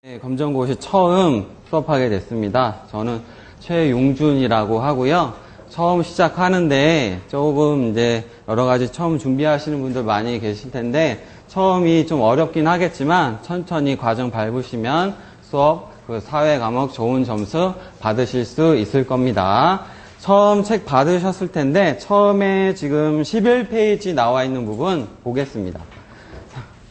네, 검정고시 처음 수업하게 됐습니다. 저는 최용준이라고 하고요. 처음 시작하는데 조금 이제 여러 가지 처음 준비하시는 분들 많이 계실 텐데 처음이 좀 어렵긴 하겠지만 천천히 과정 밟으시면 수업 그 사회 과목 좋은 점수 받으실 수 있을 겁니다. 처음 책 받으셨을 텐데 처음에 지금 11페이지 나와 있는 부분 보겠습니다.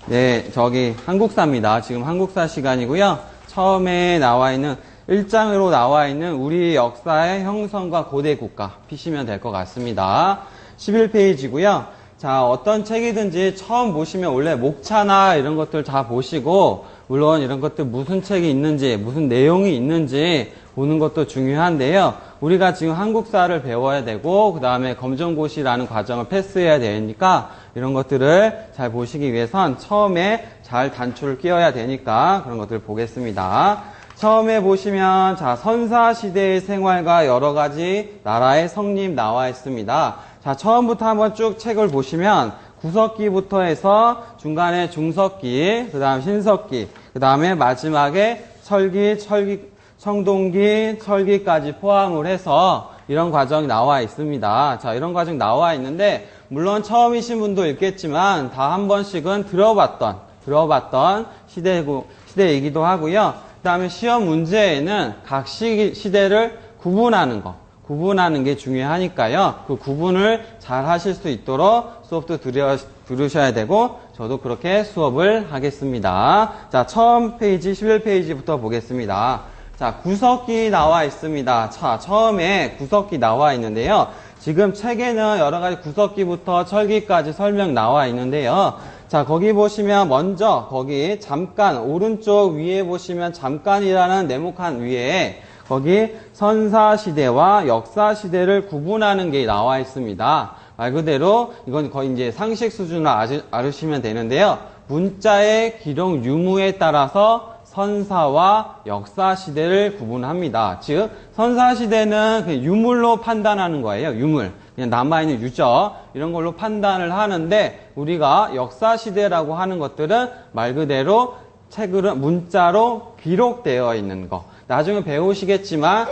네, 저기 한국사입니다. 지금 한국사 시간이고요. 처음에 나와 있는 1장으로 나와 있는 우리 역사의 형성과 고대 국가 피시면 될 것 같습니다. 11페이지고요. 자, 어떤 책이든지 처음 보시면 원래 목차나 이런 것들 다 보시고 물론 이런 것들 무슨 책이 있는지 무슨 내용이 있는지 보는 것도 중요한데요. 우리가 지금 한국사를 배워야 되고 그 다음에 검정고시라는 과정을 패스해야 되니까 이런 것들을 잘 보시기 위해선 처음에 잘 단추를 끼워야 되니까 그런 것들을 보겠습니다. 처음에 보시면 자 선사시대의 생활과 여러 가지 나라의 성립 나와 있습니다. 자 처음부터 한번 쭉 책을 보시면 구석기부터 해서 중간에 중석기, 그 다음 신석기, 그 다음에 마지막에 철기, 청동기, 철기까지 포함을 해서 이런 과정이 나와 있습니다. 자, 이런 과정 나와 있는데 물론 처음이신 분도 있겠지만 다 한 번씩은 들어봤던 시대이기도 하고요. 그 다음에 시험 문제에는 각 시대를 구분하는 게 중요하니까요. 그 구분을 잘 하실 수 있도록 수업도 들으셔야 되고 저도 그렇게 수업을 하겠습니다. 자, 처음 페이지 11페이지부터 보겠습니다. 자, 구석기 나와 있습니다. 자, 처음에 구석기 나와 있는데요. 지금 책에는 여러 가지 구석기부터 철기까지 설명 나와 있는데요. 자, 거기 보시면 먼저 거기 잠깐 오른쪽 위에 보시면 잠깐이라는 네모칸 위에 거기 선사시대와 역사시대를 구분하는 게 나와 있습니다. 말 그대로 이건 거의 이제 상식 수준으로 알으시면 되는데요. 문자의 기록 유무에 따라서 선사와 역사시대를 구분합니다. 즉 선사시대는 유물로 판단하는 거예요. 유물. 그냥 남아있는 유적 이런 걸로 판단을 하는데 우리가 역사시대라고 하는 것들은 말 그대로 책으로 문자로 기록되어 있는 거. 나중에 배우시겠지만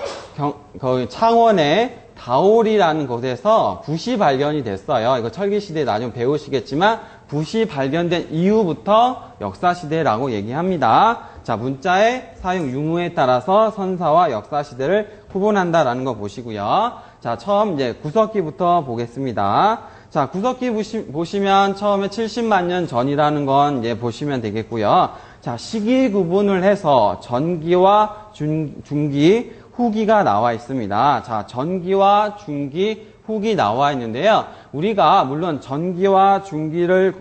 거기 창원의 다올이라는 곳에서 붓이 발견이 됐어요. 이거 철기시대 나중에 배우시겠지만 붓이 발견된 이후부터 역사시대라고 얘기합니다. 자, 문자의 사용 유무에 따라서 선사와 역사시대를 구분한다라는 거 보시고요. 자, 처음 이제 구석기부터 보겠습니다. 자, 구석기 보시면 처음에 70만 년 전이라는 건 이제 보시면 되겠고요. 자, 시기 구분을 해서 전기와 중기, 후기가 나와 있습니다. 자, 전기와 중기, 후기 나와 있는데요. 우리가 물론 전기와 중기를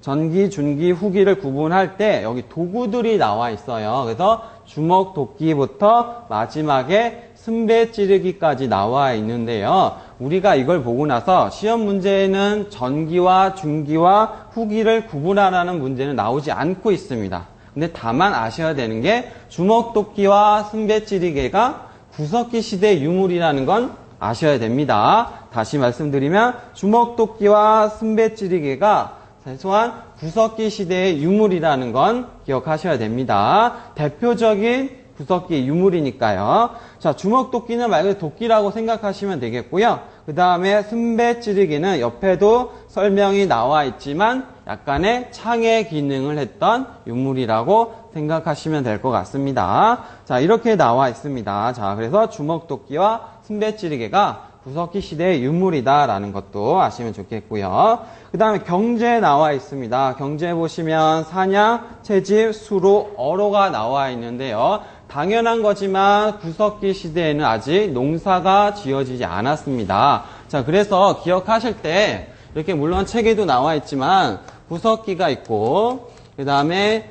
전기, 중기, 후기를 구분할 때 여기 도구들이 나와 있어요. 그래서 주먹, 도끼부터 마지막에 승배 찌르기까지 나와 있는데요. 우리가 이걸 보고 나서 시험 문제에는 전기와 중기와 후기를 구분하라는 문제는 나오지 않고 있습니다. 근데 다만 아셔야 되는 게 주먹, 도끼와 승배 찌르기가 구석기 시대 유물이라는 건 아셔야 됩니다. 다시 말씀드리면 주먹, 도끼와 승배 찌르기가 최소한 구석기 시대의 유물이라는 건 기억하셔야 됩니다. 대표적인 구석기 유물이니까요. 자, 주먹 도끼는 말 그대로 도끼라고 생각하시면 되겠고요. 그 다음에 승배 찌르기는 옆에도 설명이 나와 있지만 약간의 창의 기능을 했던 유물이라고 생각하시면 될 것 같습니다. 자, 이렇게 나와 있습니다. 자, 그래서 주먹 도끼와 승배 찌르기가 구석기 시대의 유물이다라는 것도 아시면 좋겠고요. 그 다음에 경제 나와 있습니다. 경제 보시면 사냥, 채집, 수로, 어로가 나와 있는데요. 당연한 거지만 구석기 시대에는 아직 농사가 지어지지 않았습니다. 자, 그래서 기억하실 때 이렇게 물론 책에도 나와 있지만 구석기가 있고 그 다음에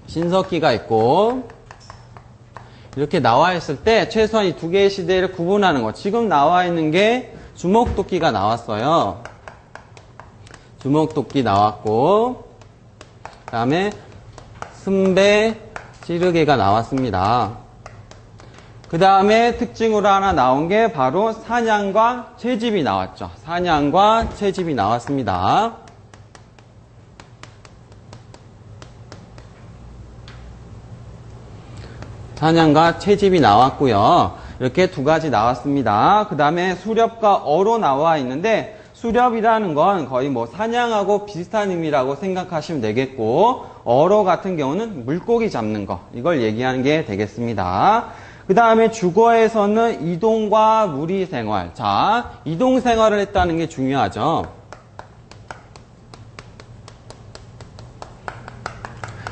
신석기가 있고 이렇게 나와 있을 때 최소한 이 두 개의 시대를 구분하는 거. 지금 나와 있는 게 주먹도끼가 나왔어요. 주먹도끼 나왔고 그 다음에 승배 찌르개가 나왔습니다. 그 다음에 특징으로 하나 나온 게 바로 사냥과 채집이 나왔죠. 사냥과 채집이 나왔습니다. 사냥과 채집이 나왔고요. 이렇게 두 가지 나왔습니다. 그 다음에 수렵과 어로 나와 있는데 수렵이라는 건 거의 뭐 사냥하고 비슷한 의미라고 생각하시면 되겠고 어로 같은 경우는 물고기 잡는 거 이걸 얘기하는 게 되겠습니다. 그 다음에 주거에서는 이동과 무리 생활. 자, 이동 생활을 했다는 게 중요하죠.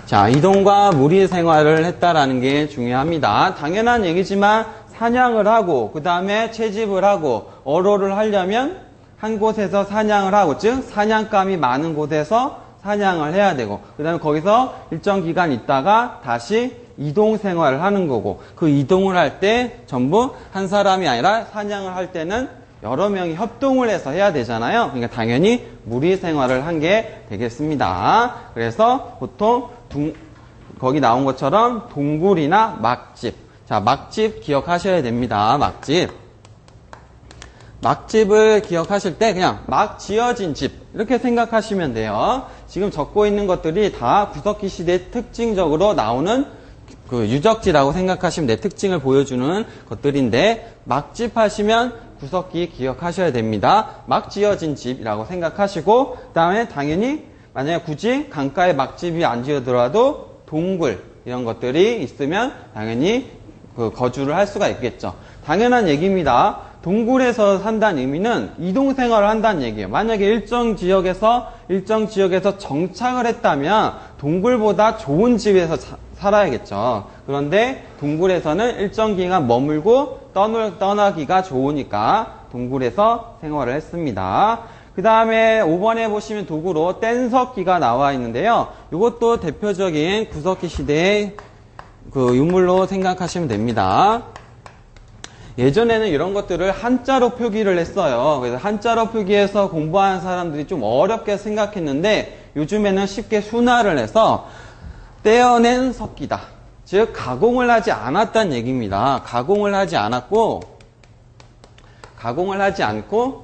자, 이동과 무리 생활을 했다라는 게 중요합니다. 당연한 얘기지만 사냥을 하고 그 다음에 채집을 하고 어로를 하려면 한 곳에서 사냥을 하고 즉 사냥감이 많은 곳에서 사냥을 해야 되고 그 다음에 거기서 일정 기간 있다가 다시 이동 생활을 하는 거고 그 이동을 할 때 전부 한 사람이 아니라 사냥을 할 때는 여러 명이 협동을 해서 해야 되잖아요. 그러니까 당연히 무리 생활을 한 게 되겠습니다. 그래서 보통 거기 나온 것처럼 동굴이나 막집. 자, 막집 기억하셔야 됩니다. 막집을 기억하실 때 그냥 막 지어진 집 이렇게 생각하시면 돼요. 지금 적고 있는 것들이 다 구석기 시대 특징적으로 나오는 그 유적지라고 생각하시면 돼. 특징을 보여주는 것들인데 막집 하시면 구석기 기억하셔야 됩니다. 막 지어진 집이라고 생각하시고 그 다음에 당연히 만약에 굳이 강가에 막집이 안 지어더라도 동굴 이런 것들이 있으면 당연히 그 거주를 할 수가 있겠죠. 당연한 얘기입니다. 동굴에서 산다는 의미는 이동 생활을 한다는 얘기예요. 만약에 일정 지역에서 정착을 했다면 동굴보다 좋은 집에서 살아야겠죠. 그런데 동굴에서는 일정 기간 머물고 떠나기가 좋으니까 동굴에서 생활을 했습니다. 그 다음에 5번에 보시면 도구로 뗀석기가 나와 있는데요. 이것도 대표적인 구석기 시대의 그 유물로 생각하시면 됩니다. 예전에는 이런 것들을 한자로 표기를 했어요. 그래서 한자로 표기해서 공부하는 사람들이 좀 어렵게 생각했는데 요즘에는 쉽게 순화를 해서 떼어낸 석기다. 즉 가공을 하지 않았다는 얘기입니다. 가공을 하지 않고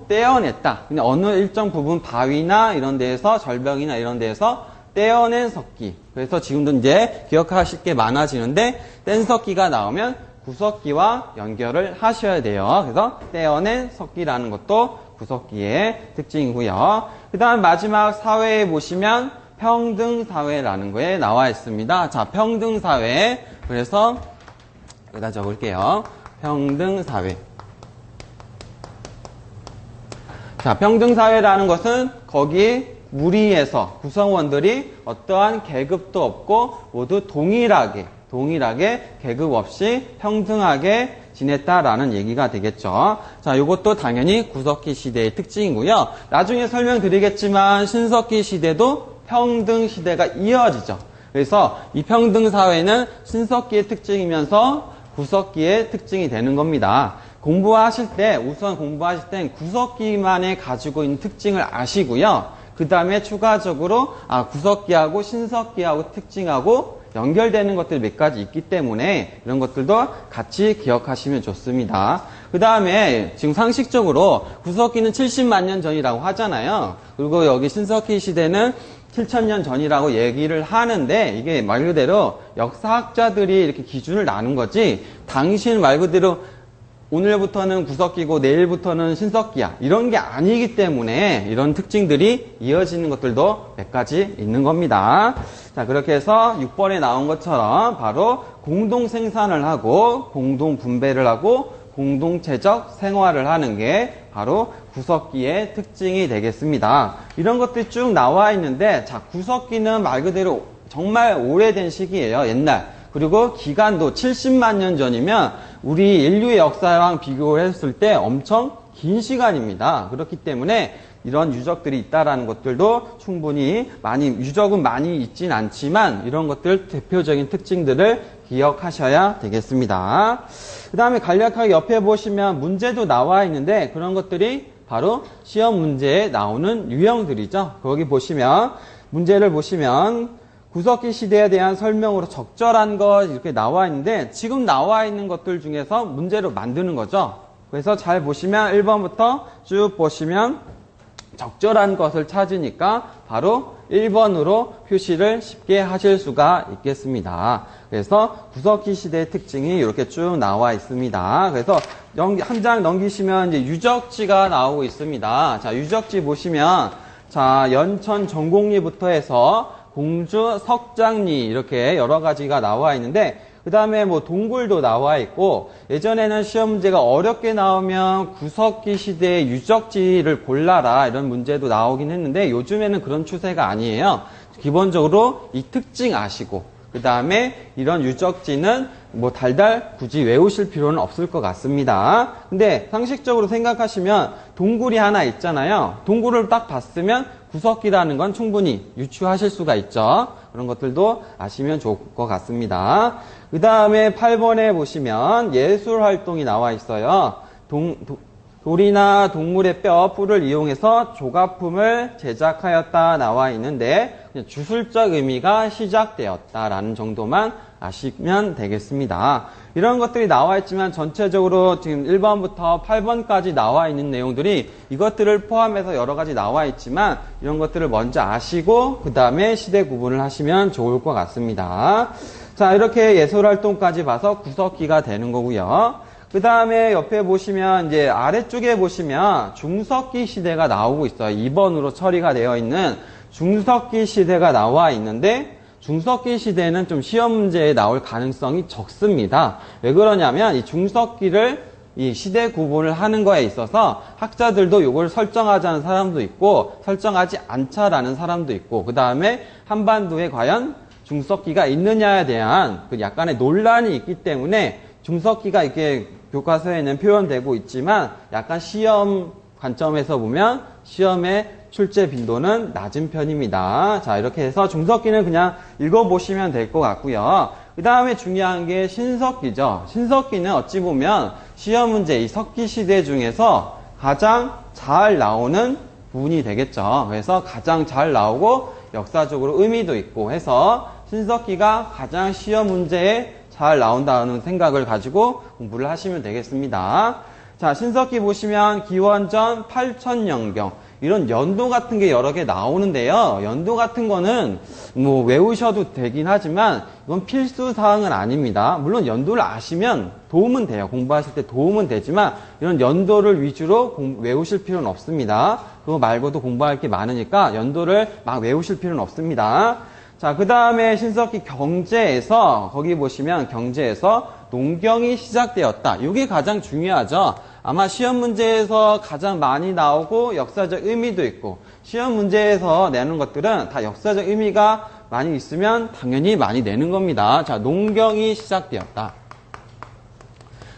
떼어냈다. 근데 어느 일정 부분 바위나 이런 데에서 절벽이나 이런 데에서 떼어낸 석기. 그래서 지금도 이제 기억하실 게 많아지는데 뗀 석기가 나오면 구석기와 연결을 하셔야 돼요. 그래서 떼어낸 석기라는 것도 구석기의 특징이고요. 그 다음 마지막 사회에 보시면 평등사회라는 거에 나와 있습니다. 자, 평등사회. 그래서 여기다 적을게요. 평등사회. 자, 평등사회라는 것은 거기 무리에서 구성원들이 어떠한 계급도 없고 모두 동일하게 계급 없이 평등하게 지냈다라는 얘기가 되겠죠. 자, 이것도 당연히 구석기 시대의 특징이고요. 나중에 설명드리겠지만 신석기 시대도 평등 시대가 이어지죠. 그래서 이 평등 사회는 신석기의 특징이면서 구석기의 특징이 되는 겁니다. 공부하실 때 구석기만에 가지고 있는 특징을 아시고요. 그 다음에 추가적으로 구석기하고 신석기하고 특징하고 연결되는 것들이 몇 가지 있기 때문에 이런 것들도 같이 기억하시면 좋습니다. 그 다음에 지금 상식적으로 구석기는 70만 년 전이라고 하잖아요. 그리고 여기 신석기 시대는 7,000년 전이라고 얘기를 하는데 이게 말 그대로 역사학자들이 이렇게 기준을 나눈 거지 당신 말 그대로 오늘부터는 구석기고 내일부터는 신석기야 이런 게 아니기 때문에 이런 특징들이 이어지는 것들도 몇 가지 있는 겁니다. 자, 그렇게 해서 6번에 나온 것처럼 바로 공동 생산을 하고 공동 분배를 하고 공동체적 생활을 하는 게 바로 구석기의 특징이 되겠습니다. 이런 것들이 쭉 나와 있는데 자, 구석기는 말 그대로 정말 오래된 시기예요. 옛날. 그리고 기간도 70만 년 전이면 우리 인류의 역사랑 비교를 했을 때 엄청 긴 시간입니다. 그렇기 때문에 이런 유적들이 있다라는 것들도 충분히 유적은 많이 있진 않지만 이런 것들 대표적인 특징들을 기억하셔야 되겠습니다. 그 다음에 간략하게 옆에 보시면 문제도 나와 있는데 그런 것들이 바로 시험 문제에 나오는 유형들이죠. 거기 보시면 문제를 보시면 구석기 시대에 대한 설명으로 적절한 것 이렇게 나와 있는데 지금 나와 있는 것들 중에서 문제로 만드는 거죠. 그래서 잘 보시면 1번부터 쭉 보시면 적절한 것을 찾으니까 바로 1번으로 표시를 쉽게 하실 수가 있겠습니다. 그래서 구석기 시대의 특징이 이렇게 쭉 나와 있습니다. 그래서 한 장 넘기시면 이제 유적지가 나오고 있습니다. 자, 유적지 보시면 자, 연천 전곡리부터 해서 공주, 석장리 이렇게 여러 가지가 나와 있는데 그 다음에 뭐 동굴도 나와 있고 예전에는 시험 문제가 어렵게 나오면 구석기 시대의 유적지를 골라라 이런 문제도 나오긴 했는데 요즘에는 그런 추세가 아니에요. 기본적으로 이 특징 아시고 그 다음에 이런 유적지는 뭐 달달 굳이 외우실 필요는 없을 것 같습니다. 근데 상식적으로 생각하시면 동굴이 하나 있잖아요. 동굴을 딱 봤으면 구석기라는 건 충분히 유추하실 수가 있죠. 그런 것들도 아시면 좋을 것 같습니다. 그 다음에 8번에 보시면 예술활동이 나와 있어요. 돌이나 동물의 뼈, 뿔을 이용해서 조각품을 제작하였다 나와 있는데 주술적 의미가 시작되었다라는 정도만 아시면 되겠습니다. 이런 것들이 나와 있지만 전체적으로 지금 1번부터 8번까지 나와 있는 내용들이 이것들을 포함해서 여러 가지 나와 있지만 이런 것들을 먼저 아시고 그 다음에 시대 구분을 하시면 좋을 것 같습니다. 자, 이렇게 예술활동까지 봐서 구석기가 되는 거고요. 그 다음에 옆에 보시면 이제 아래쪽에 보시면 중석기 시대가 나오고 있어요. 2번으로 처리가 되어 있는 중석기 시대가 나와 있는데 중석기 시대는 좀 시험 문제에 나올 가능성이 적습니다. 왜 그러냐면 이 중석기를 이 시대 구분을 하는 거에 있어서 학자들도 이걸 설정하자는 사람도 있고 설정하지 않자라는 사람도 있고 그 다음에 한반도에 과연 중석기가 있느냐에 대한 그 약간의 논란이 있기 때문에 중석기가 이렇게 교과서에는 표현되고 있지만 약간 시험 관점에서 보면 시험의 출제 빈도는 낮은 편입니다. 자, 이렇게 해서 중석기는 그냥 읽어보시면 될 것 같고요. 그 다음에 중요한 게 신석기죠. 신석기는 어찌 보면 시험 문제 이 석기 시대 중에서 가장 잘 나오는 부분이 되겠죠. 그래서 가장 잘 나오고 역사적으로 의미도 있고 해서 신석기가 가장 시험 문제에 잘 나온다는 생각을 가지고 공부를 하시면 되겠습니다. 자, 신석기 보시면 기원전 8000년경 이런 연도 같은 게 여러 개 나오는데요. 연도 같은 거는 뭐 외우셔도 되긴 하지만 이건 필수 사항은 아닙니다. 물론 연도를 아시면 도움은 돼요. 공부하실 때 도움은 되지만 이런 연도를 위주로 외우실 필요는 없습니다. 그거 말고도 공부할 게 많으니까 연도를 막 외우실 필요는 없습니다. 자, 그 다음에 신석기 경제에서 거기 보시면 경제에서 농경이 시작되었다. 이게 가장 중요하죠. 아마 시험 문제에서 가장 많이 나오고 역사적 의미도 있고 시험 문제에서 내는 것들은 다 역사적 의미가 많이 있으면 당연히 많이 내는 겁니다. 자, 농경이 시작되었다.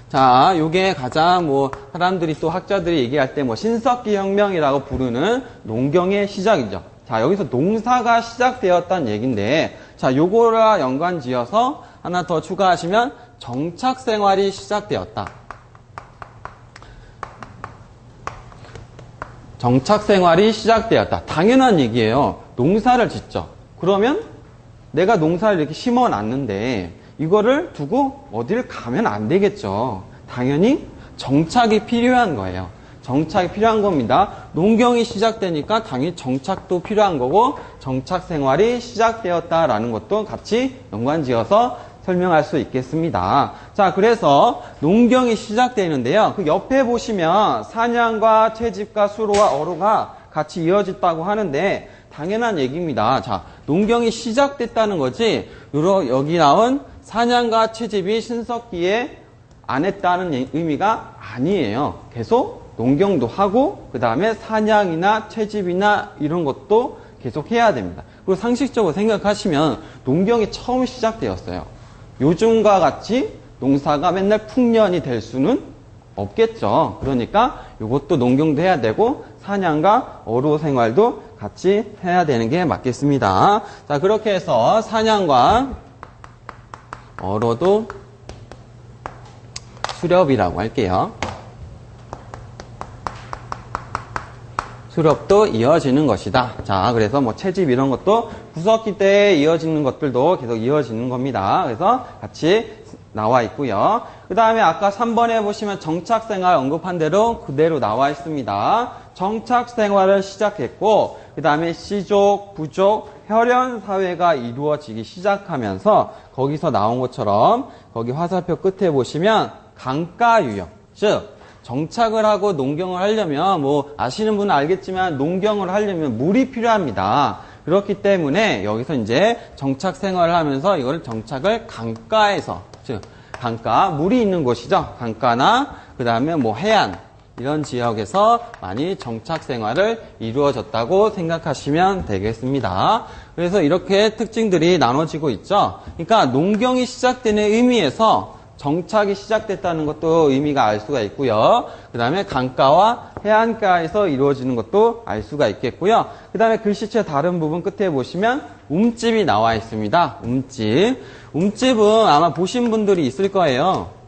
자, 요게 가장 뭐 사람들이 또 학자들이 얘기할 때 뭐 신석기 혁명이라고 부르는 농경의 시작이죠. 자, 여기서 농사가 시작되었다는 얘기인데 자, 요거랑 연관 지어서 하나 더 추가하시면 정착 생활이 시작되었다. 정착 생활이 시작되었다. 당연한 얘기예요. 농사를 짓죠. 그러면 내가 농사를 이렇게 심어 놨는데 이거를 두고 어디를 가면 안 되겠죠. 당연히 정착이 필요한 거예요. 정착이 필요한 겁니다. 농경이 시작되니까 당연히 정착도 필요한 거고 정착 생활이 시작되었다라는 것도 같이 연관지어서 설명할 수 있겠습니다. 자, 그래서 농경이 시작되는데요. 그 옆에 보시면 사냥과 채집과 수로와 어로가 같이 이어졌다고 하는데 당연한 얘기입니다. 자, 농경이 시작됐다는 거지 여기 나온 사냥과 채집이 신석기에 안 했다는 의미가 아니에요. 계속 농경도 하고 그 다음에 사냥이나 채집이나 이런 것도 계속 해야 됩니다. 그리고 상식적으로 생각하시면 농경이 처음 시작되었어요. 요즘과 같이 농사가 맨날 풍년이 될 수는 없겠죠. 그러니까 이것도 농경도 해야 되고 사냥과 어로 생활도 같이 해야 되는 게 맞겠습니다. 자, 그렇게 해서 사냥과 어로도 수렵이라고 할게요. 수렵도 이어지는 것이다. 자, 그래서 뭐 채집 이런 것도 구석기 때 이어지는 것들도 계속 이어지는 겁니다. 그래서 같이 나와 있고요. 그 다음에 아까 3번에 보시면 정착생활 언급한 대로 그대로 나와 있습니다. 정착생활을 시작했고 그 다음에 씨족, 부족, 혈연 사회가 이루어지기 시작하면서 거기서 나온 것처럼 거기 화살표 끝에 보시면 강가 유형, 즉 정착을 하고 농경을 하려면 뭐 아시는 분은 알겠지만 농경을 하려면 물이 필요합니다. 그렇기 때문에 여기서 이제 정착 생활을 하면서 이거를 정착을 강가에서, 즉 강가, 물이 있는 곳이죠. 강가나 그 다음에 뭐 해안 이런 지역에서 많이 정착 생활을 이루어졌다고 생각하시면 되겠습니다. 그래서 이렇게 특징들이 나눠지고 있죠. 그러니까 농경이 시작되는 의미에서 정착이 시작됐다는 것도 의미가 알 수가 있고요. 그 다음에 강가와 해안가에서 이루어지는 것도 알 수가 있겠고요. 그 다음에 글씨체 다른 부분 끝에 보시면 움집이 나와 있습니다. 움집. 움집은 아마 보신 분들이 있을 거예요.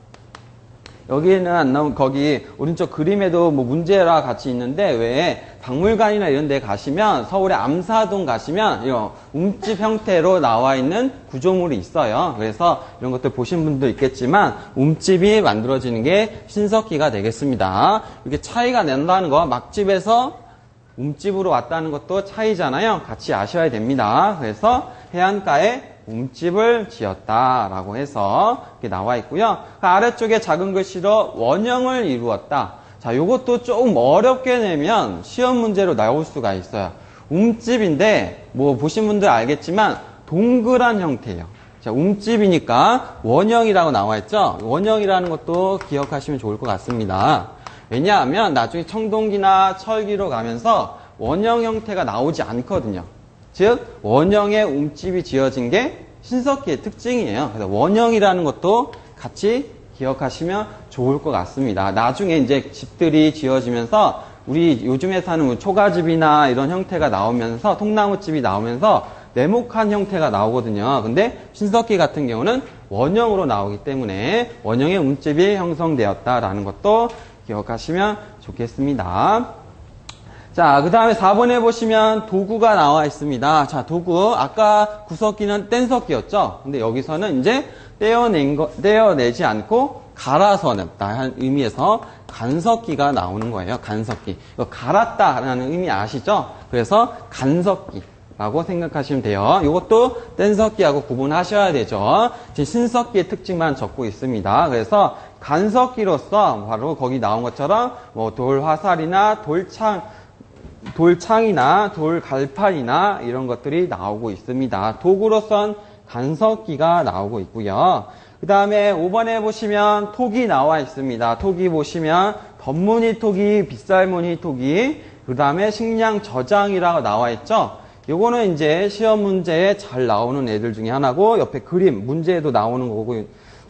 여기는 안 나온, 거기 오른쪽 그림에도 뭐 문제라 같이 있는데 왜 박물관이나 이런 데 가시면 서울의 암사동 가시면 이런 움집 형태로 나와 있는 구조물이 있어요. 그래서 이런 것들 보신 분도 있겠지만 움집이 만들어지는 게 신석기가 되겠습니다. 이렇게 차이가 난다는 거, 막집에서 움집으로 왔다는 것도 차이잖아요. 같이 아셔야 됩니다. 그래서 해안가에 움집을 지었다라고 해서 이렇게 나와 있고요. 그 아래쪽에 작은 글씨로 원형을 이루었다. 자, 요것도 조금 어렵게 내면 시험 문제로 나올 수가 있어요. 움집인데 뭐 보신 분들 알겠지만 동그란 형태예요. 자, 움집이니까 원형이라고 나와 있죠. 원형이라는 것도 기억하시면 좋을 것 같습니다. 왜냐하면 나중에 청동기나 철기로 가면서 원형 형태가 나오지 않거든요. 즉 원형의 움집이 지어진 게 신석기의 특징이에요. 그래서 원형이라는 것도 같이 기억하시면 좋을 것 같습니다. 나중에 이제 집들이 지어지면서 우리 요즘에 사는 초가집이나 이런 형태가 나오면서 통나무집이 나오면서 네모칸 형태가 나오거든요. 근데 신석기 같은 경우는 원형으로 나오기 때문에 원형의 움집이 형성되었다라는 것도 기억하시면 좋겠습니다. 자, 그 다음에 4번에 보시면 도구가 나와 있습니다. 자, 도구. 아까 구석기는 뗀석기였죠? 근데 여기서는 이제 떼어내지 않고 갈아서 냈다는 의미에서 간석기가 나오는 거예요. 간석기. 이거 갈았다라는 의미 아시죠? 그래서 간석기라고 생각하시면 돼요. 이것도 뗀석기하고 구분하셔야 되죠. 지금 신석기의 특징만 적고 있습니다. 그래서 간석기로서 바로 거기 나온 것처럼 뭐 돌화살이나 돌창이나 돌갈판이나 이런 것들이 나오고 있습니다. 도구로선 간석기가 나오고 있고요. 그 다음에 5번에 보시면 톡이 나와 있습니다. 톡이 보시면 덧무늬 톡이, 빗살무늬 톡이, 그 다음에 식량 저장이라고 나와 있죠. 요거는 이제 시험 문제에 잘 나오는 애들 중에 하나고 옆에 그림, 문제에도 나오는 거고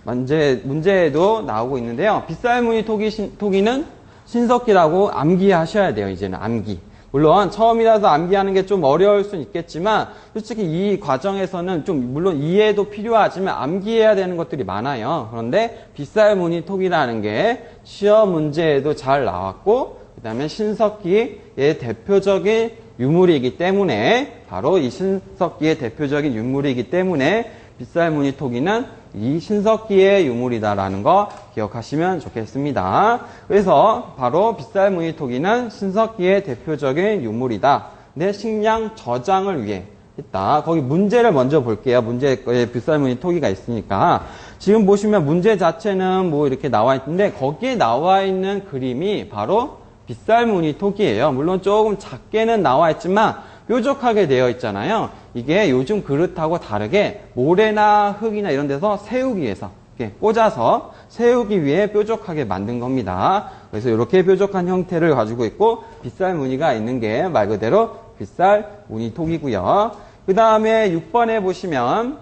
문제에도 나오고 있는데요. 빗살무늬 톡이는 신석기라고 암기하셔야 돼요. 이제는 암기. 물론 처음이라서 암기하는 게 좀 어려울 수는 있겠지만 솔직히 이 과정에서는 좀 물론 이해도 필요하지만 암기해야 되는 것들이 많아요. 그런데 빗살무늬 톡이라는 게 시험 문제에도 잘 나왔고 그 다음에 신석기의 대표적인 유물이기 때문에 바로 이 신석기의 대표적인 유물이기 때문에 빗살무늬 톡이는 이 신석기의 유물이다라는 거 기억하시면 좋겠습니다. 그래서 바로 빗살무늬 토기는 신석기의 대표적인 유물이다. 내 식량 저장을 위해 했다. 거기 문제를 먼저 볼게요. 문제에 빗살무늬 토기가 있으니까. 지금 보시면 문제 자체는 뭐 이렇게 나와 있는데 거기에 나와 있는 그림이 바로 빗살무늬 토기예요. 물론 조금 작게는 나와 있지만 뾰족하게 되어 있잖아요. 이게 요즘 그릇하고 다르게 모래나 흙이나 이런 데서 세우기 위해서 이렇게 꽂아서 세우기 위해 뾰족하게 만든 겁니다. 그래서 이렇게 뾰족한 형태를 가지고 있고 빗살 무늬가 있는 게 말 그대로 빗살 무늬 톡이고요. 그 다음에 6번에 보시면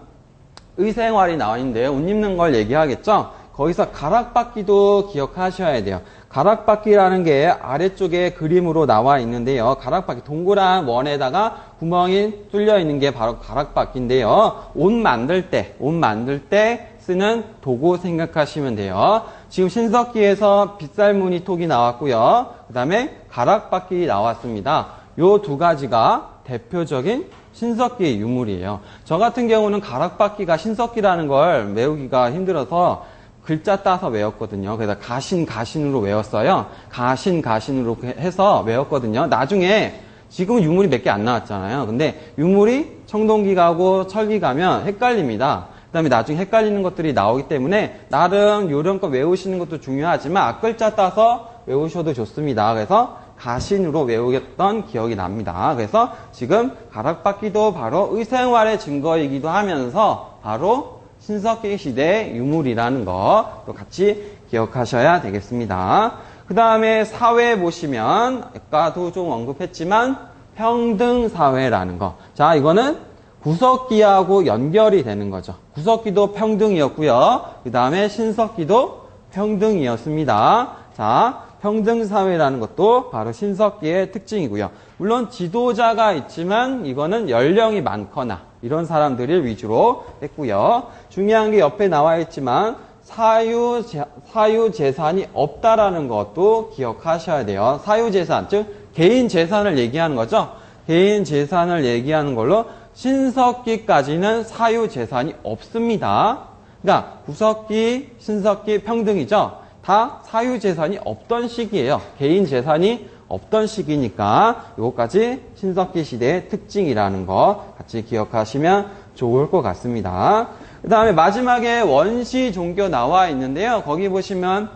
의생활이 나와 있는데 옷 입는 걸 얘기하겠죠. 거기서 가락바퀴도 기억하셔야 돼요. 가락바퀴라는 게 아래쪽에 그림으로 나와 있는데요. 가락바퀴, 동그란 원에다가 구멍이 뚫려 있는 게 바로 가락바퀴인데요. 옷 만들 때 쓰는 도구 생각하시면 돼요. 지금 신석기에서 빗살무늬 톡이 나왔고요. 그 다음에 가락바퀴 나왔습니다. 요 두 가지가 대표적인 신석기의 유물이에요. 저 같은 경우는 가락바퀴가 신석기라는 걸 외우기가 힘들어서 글자 따서 외웠거든요. 그래서 가신으로 외웠어요. 가신으로 해서 외웠거든요. 나중에 지금은 유물이 몇 개 안 나왔잖아요. 근데 유물이 청동기 가고 철기 가면 헷갈립니다. 그 다음에 나중에 헷갈리는 것들이 나오기 때문에 나름 요령껏 외우시는 것도 중요하지만 앞글자 따서 외우셔도 좋습니다. 그래서 가신으로 외우겠던 기억이 납니다. 그래서 지금 가락바퀴도 바로 의생활의 증거이기도 하면서 바로 신석기 시대의 유물이라는 거 또 같이 기억하셔야 되겠습니다. 그 다음에 사회 보시면 아까도 좀 언급했지만 평등사회라는 거. 자, 이거는 구석기하고 연결이 되는 거죠. 구석기도 평등이었고요. 그 다음에 신석기도 평등이었습니다. 자, 평등사회라는 것도 바로 신석기의 특징이고요. 물론 지도자가 있지만 이거는 연령이 많거나 이런 사람들을 위주로 했고요. 중요한 게 옆에 나와 있지만 사유재산이 없다라는 것도 기억하셔야 돼요. 사유재산, 즉 개인 재산을 얘기하는 거죠. 개인 재산을 얘기하는 걸로 신석기까지는 사유재산이 없습니다. 그러니까 구석기, 신석기 평등이죠. 다 사유재산이 없던 시기예요. 개인 재산이 없던 시기니까 이것까지 신석기 시대의 특징이라는 거 같이 기억하시면 좋을 것 같습니다. 그 다음에 마지막에 원시 종교 나와 있는데요. 거기 보시면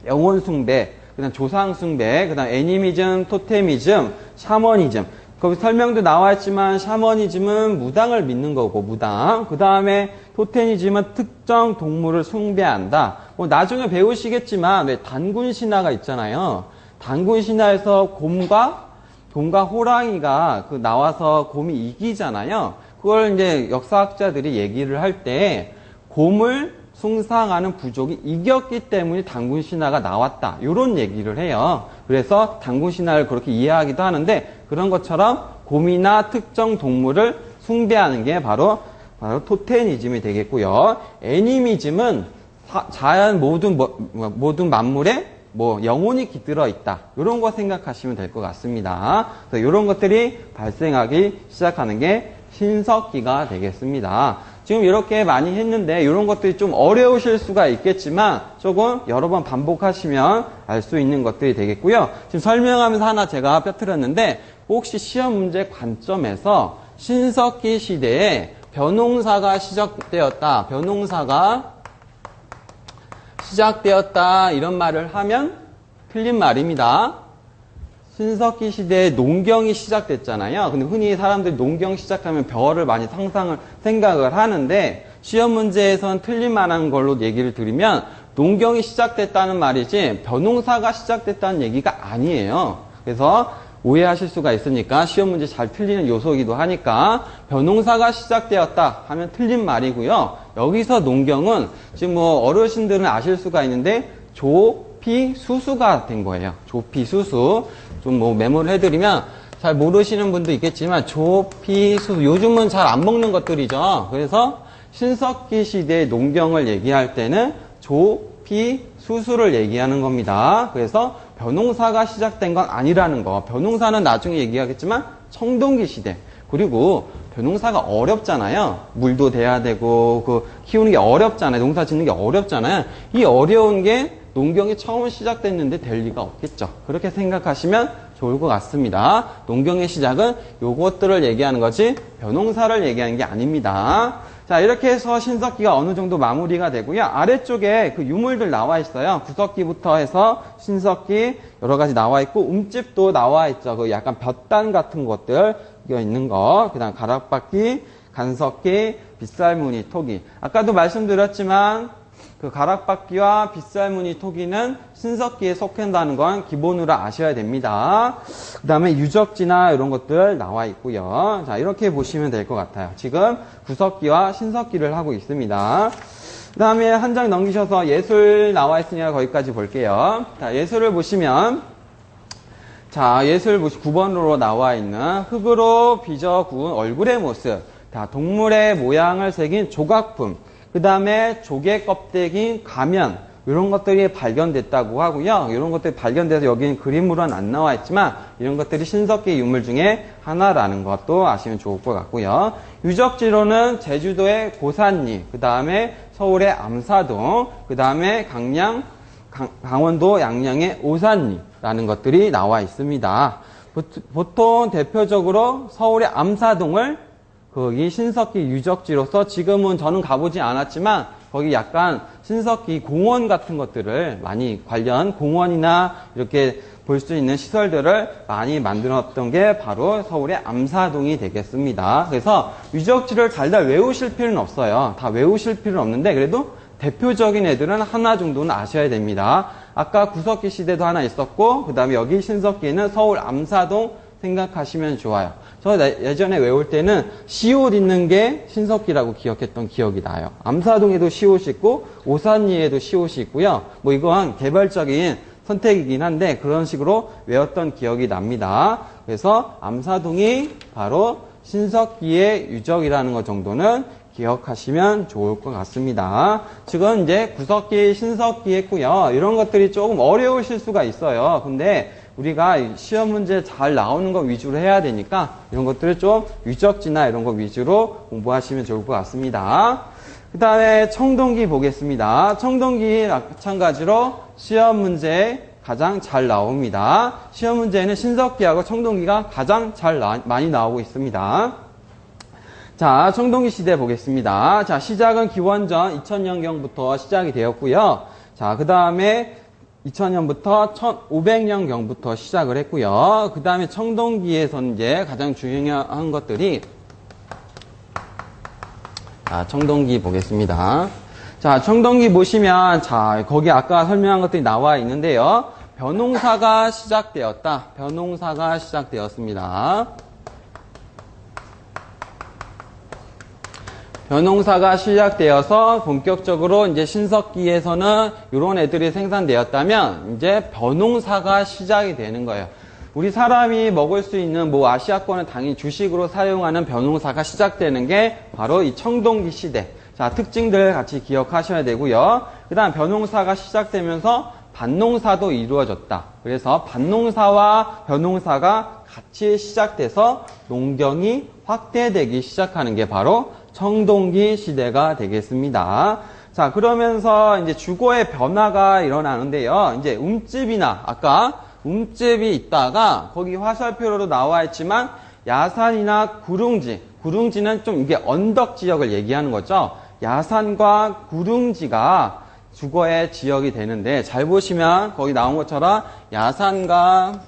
영혼 숭배, 그 다음 조상 숭배, 그 다음 애니미즘, 토테미즘, 샤머니즘. 거기 설명도 나와 있지만 샤머니즘은 무당을 믿는 거고 무당. 그 다음에 토테미즘은 특정 동물을 숭배한다. 뭐 나중에 배우시겠지만 왜 단군 신화가 있잖아요. 단군 신화에서 곰과 호랑이가 나와서 곰이 이기잖아요. 그걸 이제 역사학자들이 얘기를 할 때 곰을 숭상하는 부족이 이겼기 때문에 단군 신화가 나왔다. 이런 얘기를 해요. 그래서 단군 신화를 그렇게 이해하기도 하는데 그런 것처럼 곰이나 특정 동물을 숭배하는 게 바로 토테미즘이 되겠고요. 애니미즘은 자연 모든 만물에 영혼이 깃들어 있다. 이런 거 생각하시면 될 것 같습니다. 그래서 이런 것들이 발생하기 시작하는 게 신석기가 되겠습니다. 지금 이렇게 많이 했는데 이런 것들이 좀 어려우실 수가 있겠지만 조금 여러 번 반복하시면 알 수 있는 것들이 되겠고요. 지금 설명하면서 하나 제가 뼈트렸는데 혹시 시험 문제 관점에서 신석기 시대에 변홍사가 시작되었다. 이런 말을 하면 틀린 말입니다. 신석기 시대에 농경이 시작됐잖아요. 근데 흔히 사람들이 농경 시작하면 벼를 많이 생각을 하는데 시험 문제에선 틀린 만한 걸로 얘기를 드리면 농경이 시작됐다는 말이지 벼농사가 시작됐다는 얘기가 아니에요. 그래서 오해하실 수가 있으니까 시험 문제 잘 틀리는 요소이기도 하니까 벼농사가 시작되었다 하면 틀린 말이고요. 여기서 농경은 지금 어르신들은 아실 수가 있는데 조피수수가 된 거예요. 조피수수. 좀 메모를 해드리면 잘 모르시는 분도 있겠지만 조피수수. 요즘은 잘 안 먹는 것들이죠. 그래서 신석기 시대의 농경을 얘기할 때는 조피수수를 얘기하는 겁니다. 그래서 벼농사가 시작된 건 아니라는 거. 벼농사는 나중에 얘기하겠지만 청동기 시대. 그리고 벼농사가 어렵잖아요. 물도 대야 되고 키우는 게 어렵잖아요. 농사 짓는 게 어렵잖아요. 이 어려운 게 농경이 처음 시작됐는데 될 리가 없겠죠. 그렇게 생각하시면 좋을 것 같습니다. 농경의 시작은 요것들을 얘기하는 거지 벼농사를 얘기하는 게 아닙니다. 자, 이렇게 해서 신석기가 어느 정도 마무리가 되고요. 아래쪽에 유물들 나와 있어요. 구석기부터 해서 신석기 여러 가지 나와 있고 움집도 나와 있죠. 약간 볕단 같은 것들 있는 거. 그다음 가락바퀴, 간석기, 빗살무늬, 토기. 아까도 말씀드렸지만 가락바퀴와 빗살무늬 토기는 신석기에 속한다는 건 기본으로 아셔야 됩니다. 그 다음에 유적지나 이런 것들 나와 있고요. 자, 이렇게 보시면 될 것 같아요. 지금 구석기와 신석기를 하고 있습니다. 그 다음에 한 장 넘기셔서 예술 나와 있으니까 거기까지 볼게요. 자, 예술을 보시면 예술 9번으로 나와 있는 흙으로 빚어 구운 얼굴의 모습. 동물의 모양을 새긴 조각품. 그 다음에 조개 껍데기, 가면 이런 것들이 발견됐다고 하고요. 이런 것들이 발견돼서 여기는 그림으로는 안 나와 있지만 이런 것들이 신석기 유물 중에 하나라는 것도 아시면 좋을 것 같고요. 유적지로는 제주도의 고산리, 그 다음에 서울의 암사동, 그 다음에 강원도 양양의 오산리라는 것들이 나와 있습니다. 보통 대표적으로 서울의 암사동을 거기 신석기 유적지로서 지금은 저는 가보지 않았지만 거기 약간 신석기 공원 같은 것들을 많이 관련 공원이나 이렇게 볼 수 있는 시설들을 많이 만들었던 게 바로 서울의 암사동이 되겠습니다. 그래서 유적지를 달달 외우실 필요는 없어요. 다 외우실 필요는 없는데 그래도 대표적인 애들은 하나 정도는 아셔야 됩니다. 아까 구석기 시대도 하나 있었고 그 다음에 여기 신석기에는 서울 암사동 생각하시면 좋아요. 저 예전에 외울 때는 시옷 있는 게 신석기라고 기억했던 기억이 나요. 암사동에도 시옷이 있고 오산리에도 시옷이 있고요. 뭐 이건 개별적인 선택이긴 한데 그런 식으로 외웠던 기억이 납니다. 그래서 암사동이 바로 신석기의 유적이라는 것 정도는 기억하시면 좋을 것 같습니다. 지금 이제 구석기, 신석기 했고요. 이런 것들이 조금 어려우실 수가 있어요. 근데 우리가 시험 문제 잘 나오는 거 위주로 해야 되니까 이런 것들을 좀 유적지나 이런 거 위주로 공부하시면 좋을 것 같습니다. 그 다음에 청동기 보겠습니다. 청동기 마찬가지로 시험 문제에 가장 잘 나옵니다. 시험 문제에는 신석기하고 청동기가 가장 많이 나오고 있습니다. 자, 청동기 시대 보겠습니다. 자, 시작은 기원전 2000년경부터 시작이 되었고요. 자, 그 다음에 2000년부터 1500년경부터 시작을 했고요. 그 다음에 청동기에서는 이제 가장 중요한 것들이 자, 청동기 보겠습니다. 자, 청동기 보시면 자, 거기 아까 설명한 것들이 나와 있는데요. 벼농사가 시작되었다. 벼농사가 시작되었습니다. 벼농사가 시작되어서 본격적으로 이제 신석기에서는 이런 애들이 생산되었다면 이제 벼농사가 시작이 되는 거예요. 우리 사람이 먹을 수 있는 뭐 아시아권은 당연히 주식으로 사용하는 벼농사가 시작되는 게 바로 이 청동기 시대. 자, 특징들 같이 기억하셔야 되고요. 그 다음 벼농사가 시작되면서 밭농사도 이루어졌다. 그래서 밭농사와 벼농사가 같이 시작돼서 농경이 확대되기 시작하는 게 바로 청동기 시대가 되겠습니다. 자, 그러면서 이제 주거의 변화가 일어나는데요. 이제 움집이나 아까 움집이 있다가 거기 화살표로 나와 있지만 야산이나 구릉지, 구릉지는 좀 이게 언덕 지역을 얘기하는 거죠. 야산과 구릉지가 주거의 지역이 되는데 잘 보시면 거기 나온 것처럼 야산과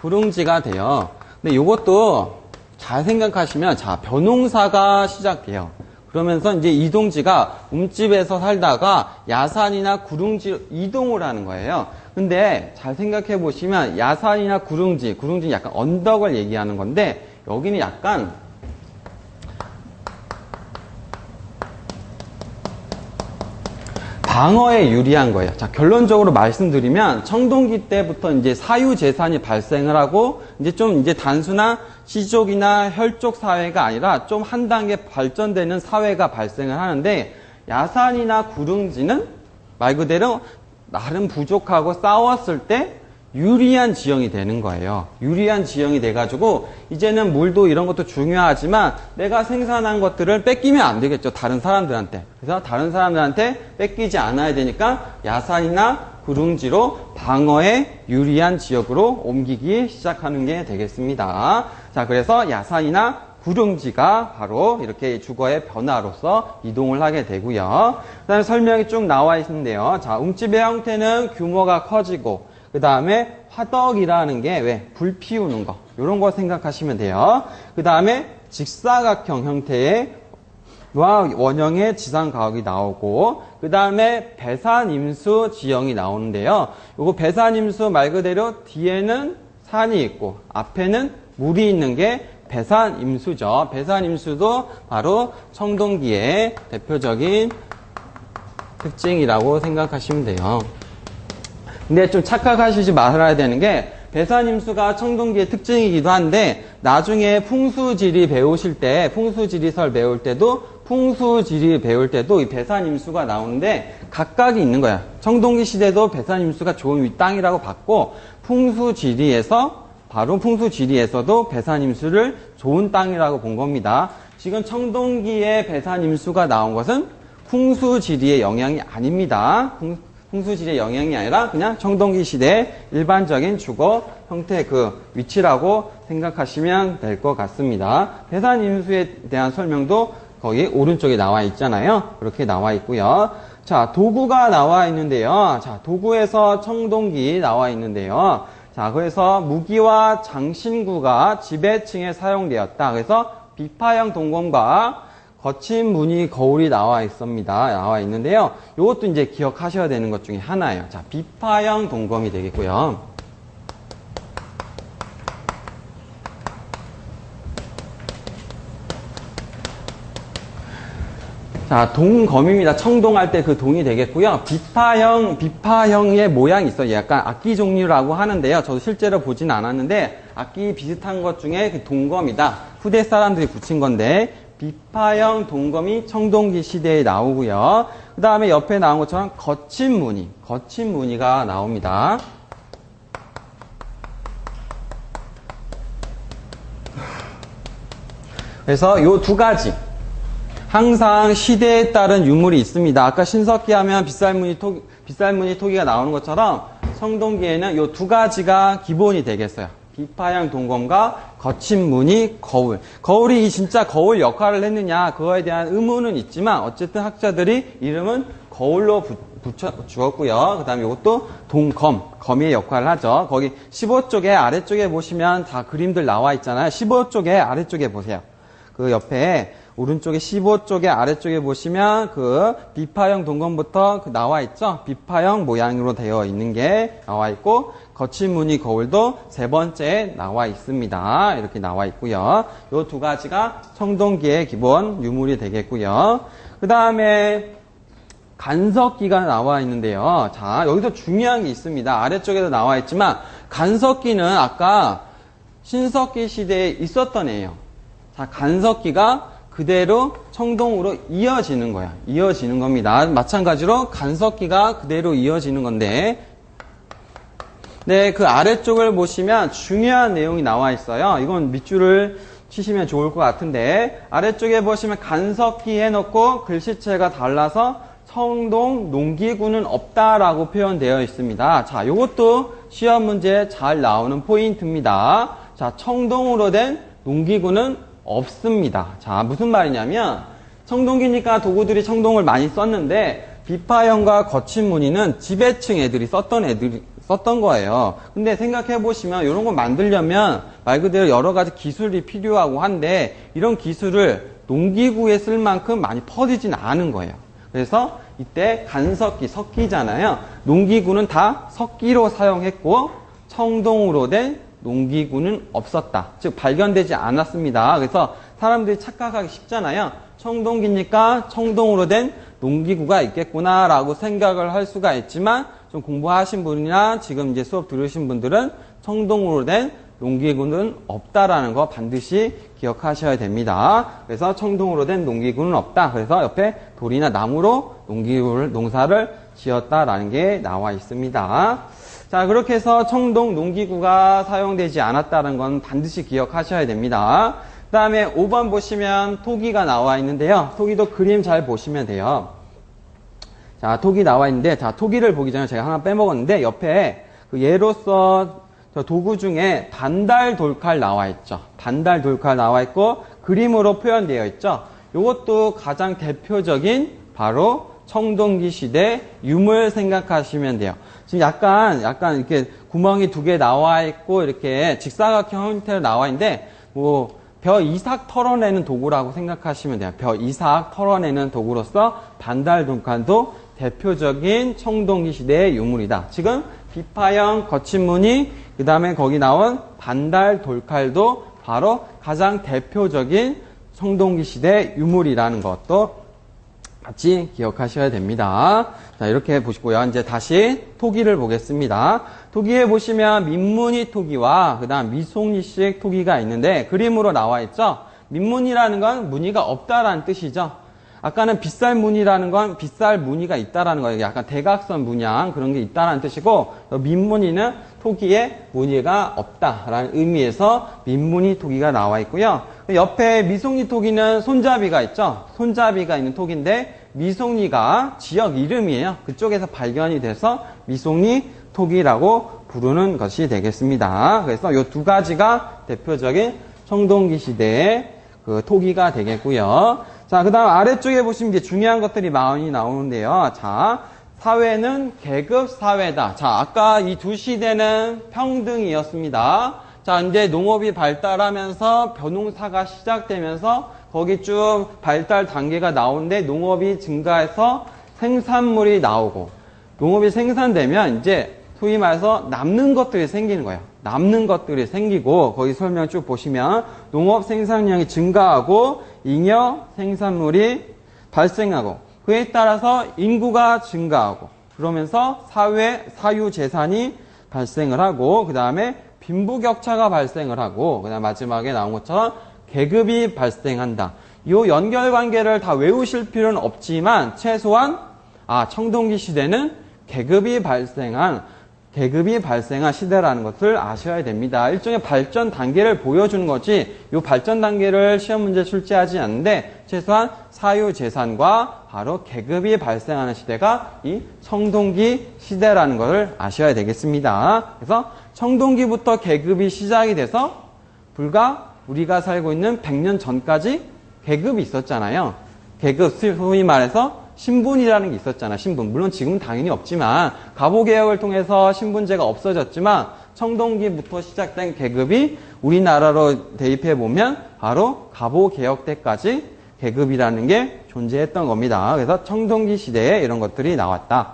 구릉지가 돼요. 근데 이것도 잘 생각하시면 자, 벼농사가 시작돼요. 그러면서 이제 이동지가 움집에서 살다가 야산이나 구릉지로 이동을 하는 거예요. 근데 잘 생각해 보시면 야산이나 구릉지는 약간 언덕을 얘기하는 건데 여기는 약간 방어에 유리한 거예요. 자, 결론적으로 말씀드리면 청동기 때부터 이제 사유재산이 발생을 하고 이제 좀 이제 단순한 시족이나 혈족 사회가 아니라 좀 한 단계 발전되는 사회가 발생을 하는데 야산이나 구릉지는 말 그대로 나름 부족하고 싸웠을 때 유리한 지형이 되는 거예요. 유리한 지형이 돼가지고 이제는 물도 이런 것도 중요하지만 내가 생산한 것들을 뺏기면 안 되겠죠. 다른 사람들한테. 그래서 다른 사람들한테 뺏기지 않아야 되니까 야산이나 구릉지로 방어에 유리한 지역으로 옮기기 시작하는 게 되겠습니다. 자, 그래서 야산이나 구릉지가 바로 이렇게 주거의 변화로서 이동을 하게 되고요. 그 다음에 설명이 쭉 나와 있는데요. 자, 움집의 형태는 규모가 커지고 그 다음에 화덕이라는 게 왜? 불 피우는 거. 이런 거 생각하시면 돼요. 그 다음에 직사각형 형태의 원형의 지상가옥이 나오고 그 다음에 배산임수 지형이 나오는데요. 요거 배산임수 말 그대로 뒤에는 산이 있고 앞에는 물이 있는 게 배산임수죠. 배산임수도 바로 청동기의 대표적인 특징이라고 생각하시면 돼요. 근데 좀 착각하시지 말아야 되는 게 배산임수가 청동기의 특징이기도 한데 나중에 풍수지리 배우실 때 풍수지리설 배울 때도 이 배산임수가 나오는데 각각이 있는 거야. 청동기 시대도 배산임수가 좋은 땅이라고 봤고 풍수지리에서도 배산임수를 좋은 땅이라고 본 겁니다. 지금 청동기의 배산임수가 나온 것은 풍수지리의 영향이 아닙니다. 풍수지리의 영향이 아니라 그냥 청동기 시대의 일반적인 주거 형태 그 위치라고 생각하시면 될 것 같습니다. 대산임수에 대한 설명도 거기 오른쪽에 나와 있잖아요. 그렇게 나와 있고요. 자, 도구가 나와 있는데요. 자, 도구에서 청동기 나와 있는데요. 자, 그래서 무기와 장신구가 지배층에 사용되었다. 그래서 비파형 동검과 거친 무늬 거울이 나와 있는데요. 이것도 이제 기억하셔야 되는 것 중에 하나예요. 자, 비파형 동검이 되겠고요. 자, 동검입니다. 청동할 때 그 동이 되겠고요. 비파형의 모양이 있어요. 약간 악기 종류라고 하는데요. 저도 실제로 보진 않았는데, 악기 비슷한 것 중에 그 동검이다. 후대 사람들이 붙인 건데, 비파형 동검이 청동기 시대에 나오고요. 그 다음에 옆에 나온 것처럼 거친 무늬가 나옵니다. 그래서 요 두 가지. 항상 시대에 따른 유물이 있습니다. 아까 신석기 하면 빗살무늬 토기가 나오는 것처럼 청동기에는 요 두 가지가 기본이 되겠어요. 비파형 동검과 거친 무늬 거울. 거울이 진짜 거울 역할을 했느냐 그거에 대한 의문은 있지만 어쨌든 학자들이 이름은 거울로 주었고요. 그 다음에 이것도 검의 역할을 하죠. 거기 15쪽에 아래쪽에 보시면 다 그림들 나와 있잖아요. 15쪽에 아래쪽에 보세요. 그 옆에 오른쪽에 15쪽에 아래쪽에 보시면 그 비파형 동검부터 나와 있죠. 비파형 모양으로 되어 있는 게 나와 있고 거친 무늬 거울도 세 번째에 나와 있습니다. 이렇게 나와 있고요. 이 두 가지가 청동기의 기본 유물이 되겠고요. 그 다음에 간석기가 나와 있는데요. 자, 여기서 중요한 게 있습니다. 아래쪽에도 나와 있지만 간석기는 아까 신석기 시대에 있었던 애예요. 자, 간석기가 그대로 청동으로 이어지는 거야. 이어지는 겁니다. 마찬가지로 간석기가 그대로 이어지는 건데, 네, 그 아래쪽을 보시면 중요한 내용이 나와 있어요. 이건 밑줄을 치시면 좋을 것 같은데, 아래쪽에 보시면 간석기 해놓고 글씨체가 달라서 청동 농기구는 없다라고 표현되어 있습니다. 자, 이것도 시험 문제에 잘 나오는 포인트입니다. 자, 청동으로 된 농기구는 없습니다. 자, 무슨 말이냐면 청동기니까 도구들이 청동을 많이 썼는데 비파형과 거친 무늬는 지배층 애들이 썼던 거예요. 근데 생각해 보시면 이런 거 만들려면 말 그대로 여러 가지 기술이 필요하고 한데 이런 기술을 농기구에 쓸 만큼 많이 퍼지진 않은 거예요. 그래서 이때 간석기, 석기잖아요. 농기구는 다 석기로 사용했고 청동으로 된 농기구는 없었다. 즉 발견되지 않았습니다. 그래서 사람들이 착각하기 쉽잖아요. 청동기니까 청동으로 된 농기구가 있겠구나 라고 생각을 할 수가 있지만 좀 공부하신 분이나 지금 이제 수업 들으신 분들은 청동으로 된 농기구는 없다라는 거 반드시 기억하셔야 됩니다. 그래서 청동으로 된 농기구는 없다. 그래서 옆에 돌이나 나무로 농사를 지었다라는 게 나와 있습니다. 자, 그렇게 해서 청동 농기구가 사용되지 않았다는 건 반드시 기억하셔야 됩니다. 그 다음에 5번 보시면 토기가 나와 있는데요. 토기도 그림 잘 보시면 돼요. 자, 토기 나와 있는데, 자, 토기를 보기 전에 제가 하나 빼먹었는데, 옆에 그 예로서 저 도구 중에 반달 돌칼 나와 있죠. 반달 돌칼 나와 있고, 그림으로 표현되어 있죠. 이것도 가장 대표적인 바로 청동기 시대 유물 생각하시면 돼요. 지금 약간 이렇게 구멍이 두 개 나와 있고 이렇게 직사각형 형태로 나와 있는데 벼 이삭 털어내는 도구라고 생각하시면 돼요. 벼 이삭 털어내는 도구로서 반달 돌칼도 대표적인 청동기 시대의 유물이다. 지금 비파형 거친 무늬 그 다음에 거기 나온 반달 돌칼도 바로 가장 대표적인 청동기 시대 유물이라는 것도 같이 기억하셔야 됩니다. 자, 이렇게 보시고요. 이제 다시 토기를 보겠습니다. 토기에 보시면 민무늬 토기와 그 다음 미송리식 토기가 있는데 그림으로 나와 있죠. 민무늬라는 건 무늬가 없다라는 뜻이죠. 아까는 빗살무늬라는 건 빗살 무늬가 있다라는 거예요. 약간 대각선 문양 그런 게 있다라는 뜻이고 민무늬는 토기에 무늬가 없다라는 의미에서 민무늬 토기가 나와 있고요. 옆에 미송리 토기는 손잡이가 있죠. 손잡이가 있는 토기인데 미송리가 지역 이름이에요. 그쪽에서 발견이 돼서 미송리 토기라고 부르는 것이 되겠습니다. 그래서 이 두 가지가 대표적인 청동기 시대의 그 토기가 되겠고요. 자, 그 다음 아래쪽에 보시면 이제 중요한 것들이 많이 나오는데요. 자, 사회는 계급 사회다. 자, 아까 이 두 시대는 평등이었습니다. 자, 이제 농업이 발달하면서 벼농사가 시작되면서 거기 쭉 발달 단계가 나오는데 농업이 증가해서 생산물이 나오고 농업이 생산되면 이제 소위 말해서 남는 것들이 생기는 거예요. 남는 것들이 생기고 거기 설명 쭉 보시면 농업 생산량이 증가하고 잉여 생산물이 발생하고 그에 따라서 인구가 증가하고 그러면서 사회 사유재산이 발생을 하고 그 다음에 빈부격차가 발생을 하고 그 다음 마지막에 나온 것처럼 계급이 발생한다. 이 연결관계를 다 외우실 필요는 없지만 최소한 청동기 시대는 계급이 발생한 시대라는 것을 아셔야 됩니다. 일종의 발전 단계를 보여주는 거지 이 발전 단계를 시험 문제 출제하지 않는데 최소한 사유재산과 바로 계급이 발생하는 시대가 이 청동기 시대라는 것을 아셔야 되겠습니다. 그래서 청동기부터 계급이 시작이 돼서 불과 우리가 살고 있는 100년 전까지 계급이 있었잖아요. 계급, 소위 말해서 신분이라는 게 있었잖아. 신분. 물론 지금은 당연히 없지만 갑오개혁을 통해서 신분제가 없어졌지만 청동기부터 시작된 계급이 우리나라로 대입해 보면 바로 갑오개혁 때까지 계급이라는 게 존재했던 겁니다. 그래서 청동기 시대에 이런 것들이 나왔다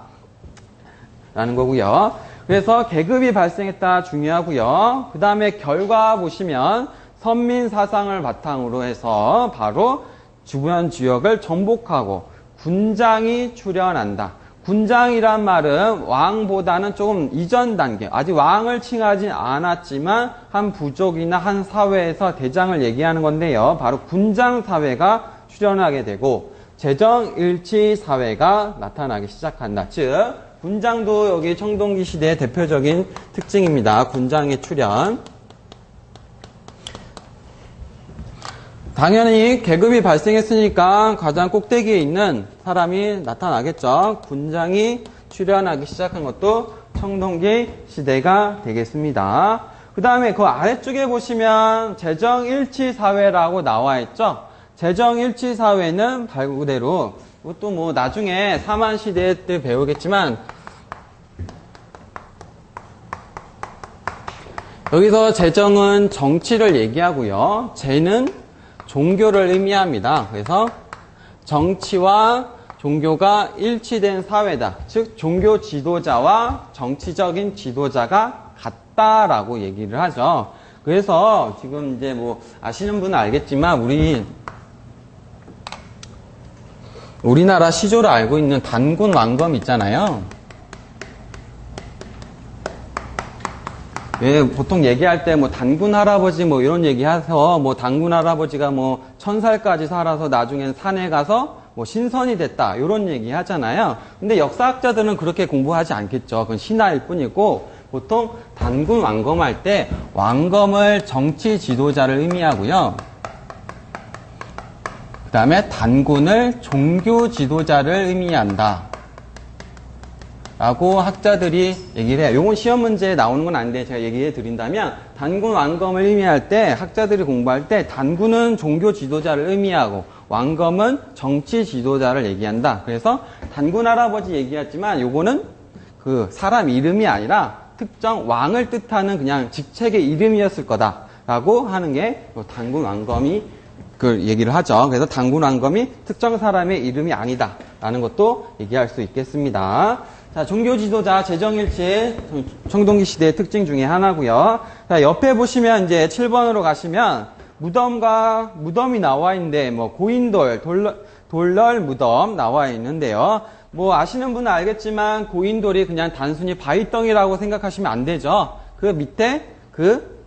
라는 거고요. 그래서 계급이 발생했다 중요하고요. 그 다음에 결과 보시면 선민 사상을 바탕으로 해서 바로 주변 지역을 정복하고 군장이 출현한다. 군장이란 말은 왕보다는 조금 이전 단계, 아직 왕을 칭하지 않았지만 한 부족이나 한 사회에서 대장을 얘기하는 건데요. 바로 군장 사회가 출현하게 되고 재정일치 사회가 나타나기 시작한다. 즉 군장도 여기 청동기 시대의 대표적인 특징입니다. 군장의 출현. 당연히 계급이 발생했으니까 가장 꼭대기에 있는 사람이 나타나겠죠. 군장이 출현하기 시작한 것도 청동기 시대가 되겠습니다. 그 다음에 그 아래쪽에 보시면 재정일치 사회라고 나와 있죠. 재정일치 사회는 말 그대로 이것도 뭐 나중에 사만시대 때 배우겠지만 여기서 재정은 정치를 얘기하고요. 재는 종교를 의미합니다. 그래서 정치와 종교가 일치된 사회다. 즉 종교 지도자와 정치적인 지도자가 같다라고 얘기를 하죠. 그래서 지금 이제 뭐 아시는 분은 알겠지만 우리나라 시조를 알고 있는 단군 왕검 있잖아요. 예, 보통 얘기할 때 뭐 단군 할아버지 뭐 이런 얘기해서 뭐 단군 할아버지가 뭐 1000살까지 살아서 나중엔 산에 가서 뭐 신선이 됐다 이런 얘기 하잖아요. 근데 역사학자들은 그렇게 공부하지 않겠죠. 그건 신화일 뿐이고 보통 단군 왕검 할 때 왕검을 정치 지도자를 의미하고요. 그 다음에 단군을 종교 지도자를 의미한다. 라고 학자들이 얘기를 해요. 요건 시험 문제에 나오는 건 아닌데 제가 얘기해 드린다면 단군 왕검을 의미할 때 학자들이 공부할 때 단군은 종교 지도자를 의미하고 왕검은 정치 지도자를 얘기한다. 그래서 단군 할아버지 얘기했지만 요거는 그 사람 이름이 아니라 특정 왕을 뜻하는 그냥 직책의 이름이었을 거다라고 하는 게 단군 왕검이 그 얘기를 하죠. 그래서 단군 왕검이 특정 사람의 이름이 아니다라는 것도 얘기할 수 있겠습니다. 자, 종교 지도자 재정일치 청동기 시대의 특징 중에 하나고요. 자, 옆에 보시면 이제 7번으로 가시면 무덤이 나와 있는데 뭐 고인돌, 돌널 무덤 나와 있는데요. 뭐 아시는 분은 알겠지만 고인돌이 그냥 단순히 바위덩이라고 생각하시면 안 되죠. 그 밑에 그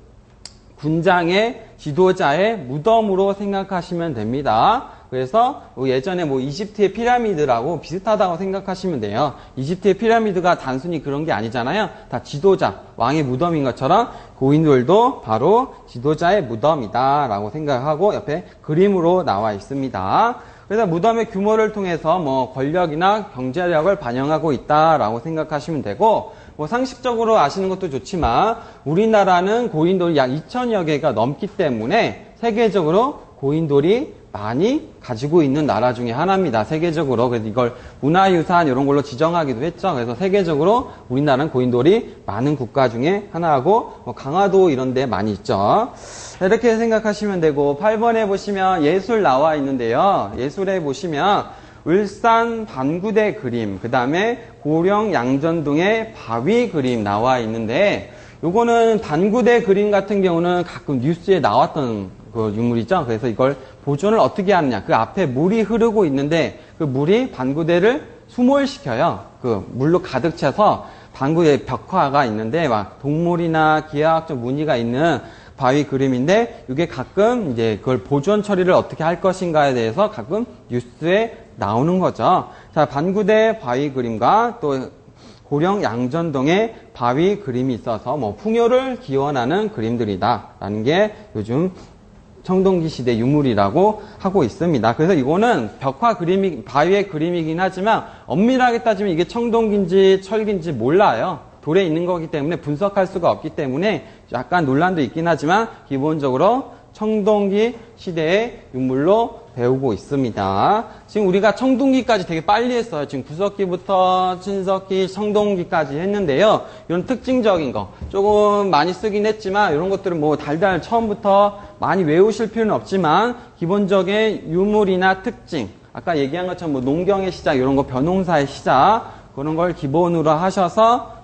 군장의 지도자의 무덤으로 생각하시면 됩니다. 그래서 예전에 뭐 이집트의 피라미드라고 비슷하다고 생각하시면 돼요. 이집트의 피라미드가 단순히 그런 게 아니잖아요. 다 지도자, 왕의 무덤인 것처럼 고인돌도 바로 지도자의 무덤이다 라고 생각하고 옆에 그림으로 나와 있습니다. 그래서 무덤의 규모를 통해서 뭐 권력이나 경제력을 반영하고 있다라고 생각하시면 되고, 뭐 상식적으로 아시는 것도 좋지만 우리나라는 고인돌이 약 2,000여 개가 넘기 때문에 세계적으로 고인돌이 많이 가지고 있는 나라 중에 하나입니다. 세계적으로. 그래서 이걸 문화유산 이런 걸로 지정하기도 했죠. 그래서 세계적으로 우리나라는 고인돌이 많은 국가 중에 하나하고, 뭐 강화도 이런 데 많이 있죠. 이렇게 생각하시면 되고, 8번에 보시면 예술 나와 있는데요. 예술에 보시면 울산 반구대 그림, 그 다음에 고령 양전동의 바위 그림 나와 있는데, 요거는 반구대 그림 같은 경우는 가끔 뉴스에 나왔던 그 유물이죠. 그래서 이걸 보존을 어떻게 하느냐. 그 앞에 물이 흐르고 있는데 그 물이 반구대를 수몰시켜요. 그 물로 가득 차서 반구대 벽화가 있는데 막 동물이나 기하학적 무늬가 있는 바위 그림인데, 이게 가끔 이제 그걸 보존 처리를 어떻게 할 것인가에 대해서 가끔 뉴스에 나오는 거죠. 자, 반구대 바위 그림과 또 고령 양전동의 바위 그림이 있어서 뭐 풍요를 기원하는 그림들이다라는 게 요즘 청동기 시대 유물이라고 하고 있습니다. 그래서 이거는 벽화 그림이, 바위의 그림이긴 하지만 엄밀하게 따지면 이게 청동기인지 철기인지 몰라요. 돌에 있는 거기 때문에 분석할 수가 없기 때문에 약간 논란도 있긴 하지만 기본적으로 청동기 시대의 유물로 배우고 있습니다. 지금 우리가 청동기까지 되게 빨리 했어요. 지금 구석기부터 친석기, 청동기까지 했는데요. 이런 특징적인 거 조금 많이 쓰긴 했지만 이런 것들은 뭐 달달 처음부터 많이 외우실 필요는 없지만 기본적인 유물이나 특징, 아까 얘기한 것처럼 뭐 농경의 시작, 이런 거 벼농사의 시작, 그런 걸 기본으로 하셔서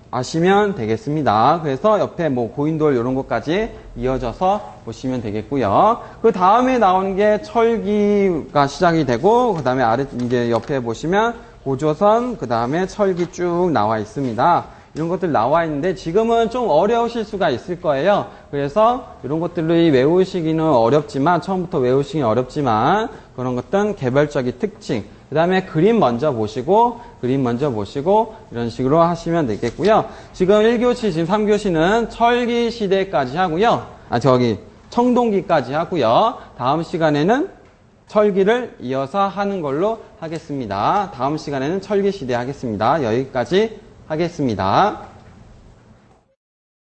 아시면 되겠습니다. 그래서 옆에 뭐 고인돌 이런 것까지 이어져서 보시면 되겠고요. 그 다음에 나오는 게 철기가 시작이 되고, 그 다음에 아래 이제 옆에 보시면 고조선, 그 다음에 철기 쭉 나와 있습니다. 이런 것들 나와 있는데 지금은 좀 어려우실 수가 있을 거예요. 그래서 이런 것들을 외우시기는 어렵지만, 처음부터 외우시기는 어렵지만 그런 것들은 개별적인 특징, 그 다음에 그림 먼저 보시고 이런 식으로 하시면 되겠고요. 지금 1교시, 지금 3교시는 철기 시대까지 하고요. 청동기까지 하고요. 다음 시간에는 철기를 이어서 하는 걸로 하겠습니다. 다음 시간에는 철기 시대 하겠습니다. 여기까지 하겠습니다.